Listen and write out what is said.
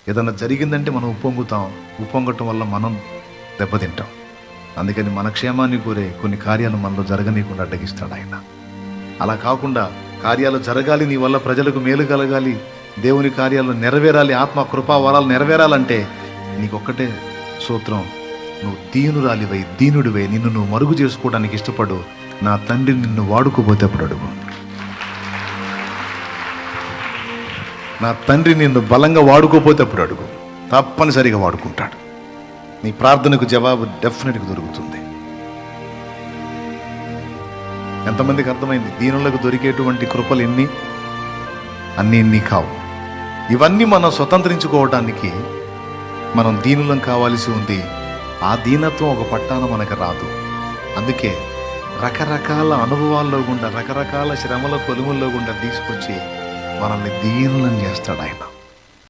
ఏదన్నా జరిగిందంటే మనం ఉప్పొంగుతాం. ఉప్పొంగటం వల్ల మనం దెబ్బతింటాం. అందుకని మన క్షేమాన్ని కోరే కొన్ని కార్యాలు మనలో జరగనీయకుండా అడ్డగిస్తాడు ఆయన. అలా కాకుండా కార్యాలు జరగాలి, నీ వల్ల ప్రజలకు మేలు కలగాలి, దేవుని కార్యాలు నెరవేరాలి, ఆత్మ కృపా వరాలు నెరవేరాలంటే నీకొక్కటే సూత్రం. నువ్వు దీనురాలివై దీనుడివై నిన్ను నువ్వు మరుగు చేసుకోవడానికి ఇష్టపడు. నా తండ్రి నిన్ను వాడుకోపోతే అప్పుడు అడుగు. నా తండ్రి నిన్ను బలంగా వాడుకోపోతే అప్పుడు అడుగు. తప్పనిసరిగా వాడుకుంటాడు. నీ ప్రార్థనకు జవాబు డెఫినెట్గా దొరుకుతుంది. ఎంతమందికి అర్థమైంది? దీనులకు దొరికేటువంటి కృపలు అన్నీ కావు. ఇవన్నీ మనం స్వతంత్రించుకోవడానికి మనం దీనులం కావాల్సి ఉంది. ఆ దీనత్వం ఒక పట్టాన మనకు రాదు. అందుకే రకరకాల అనుభవాల్లో గుండా, రకరకాల శ్రమల కొలుముల్లో గుండా తీసుకొచ్చి మనల్ని దీనులను చేస్తాడు ఆయన.